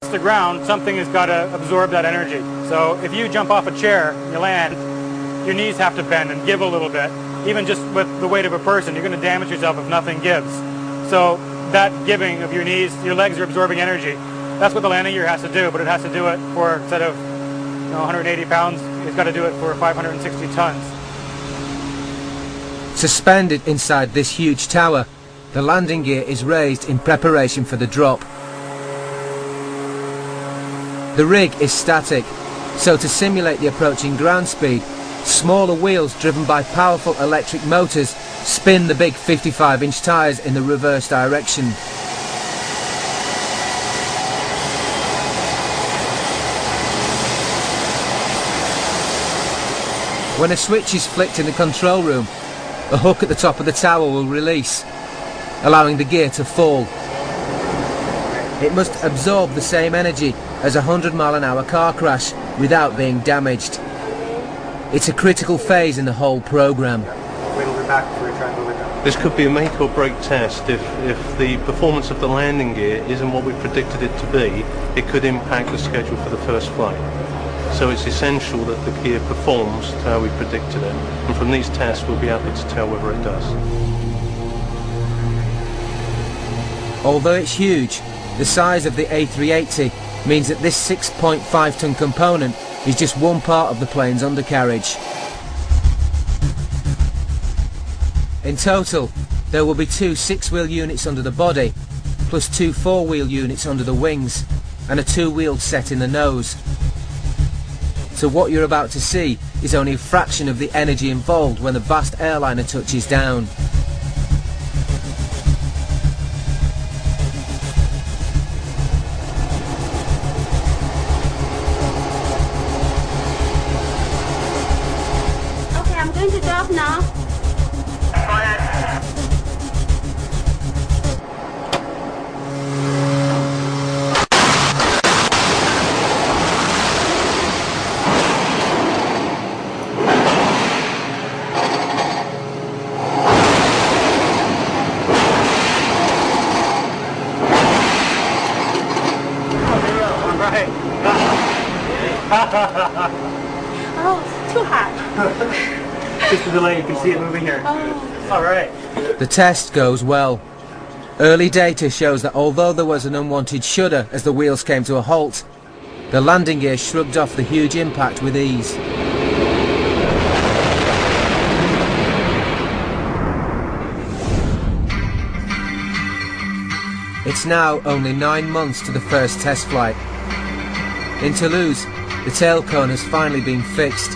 the ground, something has got to absorb that energy. So if you jump off a chair and you land, your knees have to bend and give a little bit. Even just with the weight of a person, you're going to damage yourself if nothing gives. So that giving of your knees, your legs are absorbing energy. That's what the landing gear has to do, but it has to do it for, instead of 180 pounds, it's got to do it for 560 tons. Suspended inside this huge tower, the landing gear is raised in preparation for the drop. The rig is static, so to simulate the approaching ground speed, smaller wheels driven by powerful electric motors spin the big 55-inch tyres in the reverse direction. When a switch is flicked in the control room, a hook at the top of the tower will release, allowing the gear to fall. It must absorb the same energy as a 100-mile-an-hour car crash without being damaged. It's a critical phase in the whole program. This could be a make or break test. If the performance of the landing gear isn't what we predicted it to be, it could impact the schedule for the first flight. So it's essential that the gear performs to how we predicted it, and from these tests we'll be able to tell whether it does. Although it's huge, the size of the A380 means that this 6.5-ton component is just one part of the plane's undercarriage. In total, there will be 2 6-wheel units under the body, plus 2 4-wheel units under the wings, and a 2-wheeled set in the nose. So what you're about to see is only a fraction of the energy involved when the vast airliner touches down. Okay, I'm going to drop now. Oh, it's too hot. Just the delay, you can see it moving here. Oh. All right. The test goes well. Early data shows that although there was an unwanted shudder as the wheels came to a halt, the landing gear shrugged off the huge impact with ease. It's now only 9 months to the first test flight. In Toulouse, the tail cone has finally been fixed,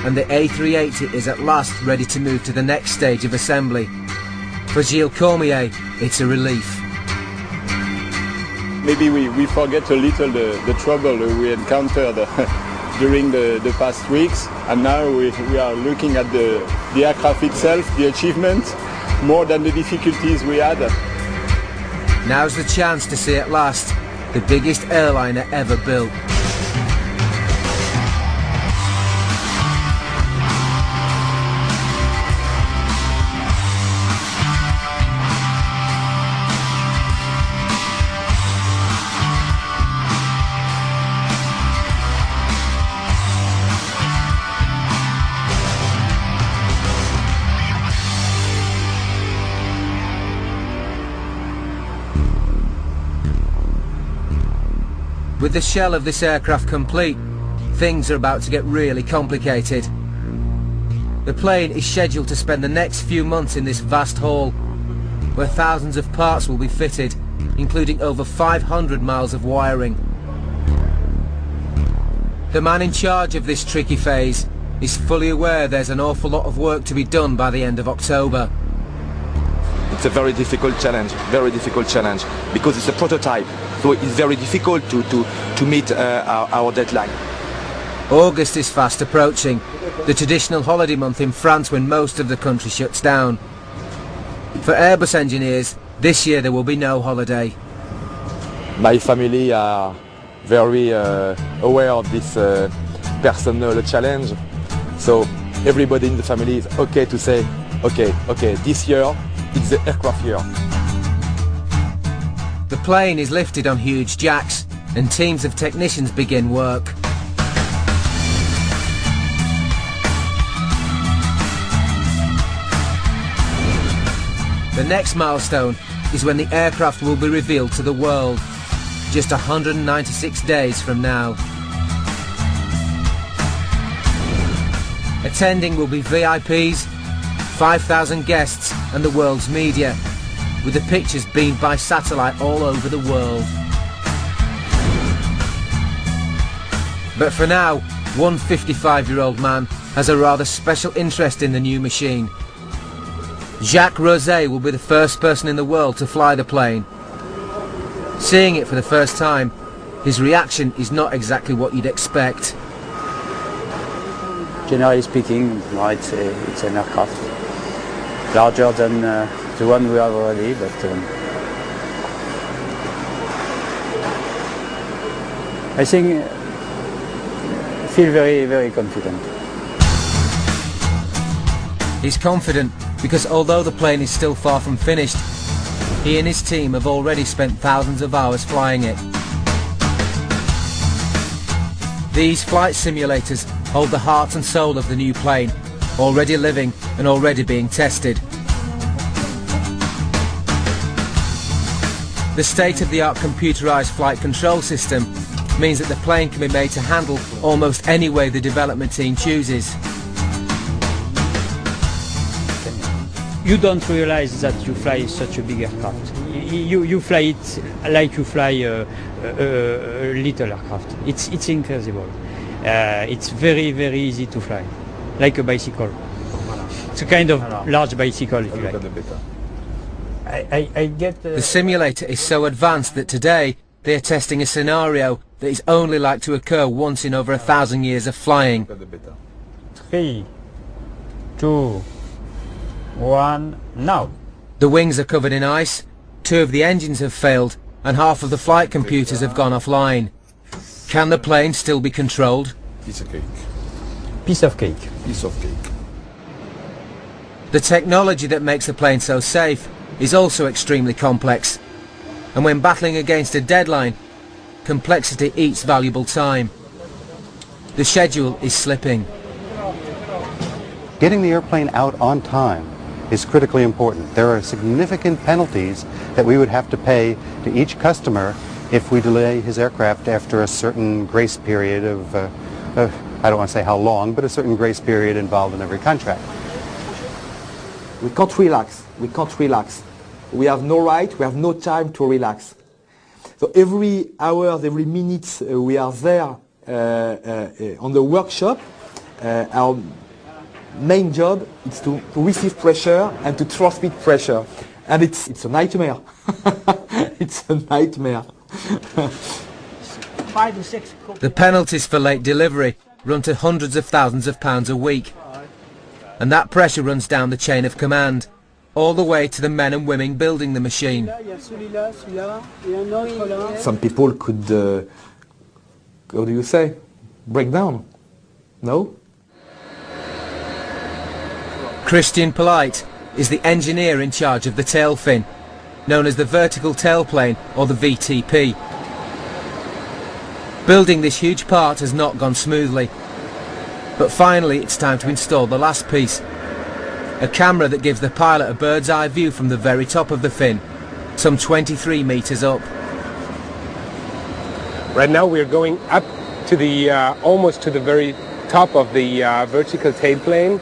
and the A380 is at last ready to move to the next stage of assembly. For Gilles Cormier, it's a relief. Maybe we forget a little the trouble we encountered during the past weeks, and now we are looking at the aircraft itself, the achievement, more than the difficulties we had. Now's the chance to see at last the biggest airliner ever built. With the shell of this aircraft complete, things are about to get really complicated. The plane is scheduled to spend the next few months in this vast hall, where thousands of parts will be fitted, including over 500 miles of wiring. The man in charge of this tricky phase is fully aware there's an awful lot of work to be done by the end of October. It's a very difficult challenge, because it's a prototype, so it's very difficult to meet our deadline. August is fast approaching, the traditional holiday month in France when most of the country shuts down. For Airbus engineers, this year there will be no holiday. My family are very aware of this personal challenge, so everybody in the family is okay to say, okay, this year it's the aircraft year. The plane is lifted on huge jacks, and teams of technicians begin work. The next milestone is when the aircraft will be revealed to the world, just 196 days from now. Attending will be VIPs, 5,000 guests and the world's media, with the pictures beamed by satellite all over the world. But for now, one 55-year-old man has a rather special interest in the new machine. Jacques Rosé will be the first person in the world to fly the plane. Seeing it for the first time, his reaction is not exactly what you'd expect. Generally speaking, no, it's an aircraft. Larger than the one we have already, but I think I feel very, very confident. He's confident because although the plane is still far from finished, he and his team have already spent thousands of hours flying it. These flight simulators hold the heart and soul of the new plane, already living and already being tested. The state-of-the-art computerized flight control system means that the plane can be made to handle almost any way the development team chooses. You don't realize that you fly such a big aircraft. You fly it like you fly a little aircraft. It's incredible. It's very, very easy to fly, like a bicycle. It's a kind of large bicycle, if you like. I get... The simulator is so advanced that today they are testing a scenario that is only like to occur once in over 1,000 years of flying. 3, 2, 1, now. The wings are covered in ice, 2 of the engines have failed, and half of the flight computers have gone offline. Can the plane still be controlled? Piece of cake. Piece of cake. Piece of cake. The technology that makes the plane so safe is also extremely complex, and when battling against a deadline, complexity eats valuable time. The schedule is slipping. Getting the airplane out on time is critically important. There are significant penalties that we would have to pay to each customer if we delay his aircraft after a certain grace period of, I don't want to say how long, but a certain grace period involved in every contract. We can't relax. We can't relax. We have no right, we have no time to relax. So every hour, every minute we are there on the workshop, our main job is to receive pressure and to transmit pressure. And it's a nightmare. It's a nightmare. The penalties for late delivery run to hundreds of thousands of pounds a week. And that pressure runs down the chain of command, all the way to the men and women building the machine. Some people could, how do you say, break down. No? Christian Polite is the engineer in charge of the tail fin, known as the vertical tailplane or the VTP. Building this huge part has not gone smoothly, but finally it's time to install the last piece, a camera that gives the pilot a bird's eye view from the very top of the fin, some 23 meters up. Right now we are going up to the almost to the very top of the vertical tailplane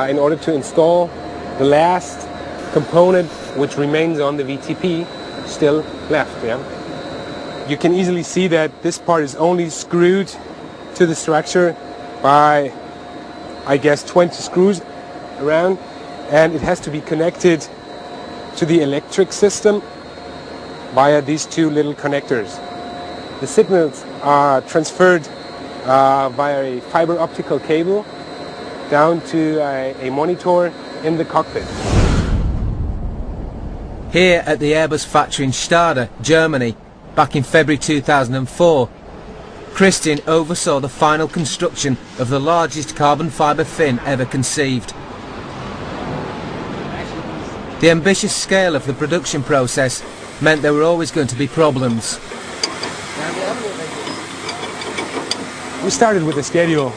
in order to install the last component which remains on the VTP still left. Yeah? You can easily see that this part is only screwed to the structure by, I guess, 20 screws around, and it has to be connected to the electric system via these 2 little connectors. The signals are transferred via a fiber optical cable down to a monitor in the cockpit. Here at the Airbus factory in Stade, Germany, back in February 2004, Christian oversaw the final construction of the largest carbon fibre fin ever conceived. The ambitious scale of the production process meant there were always going to be problems. We started with a schedule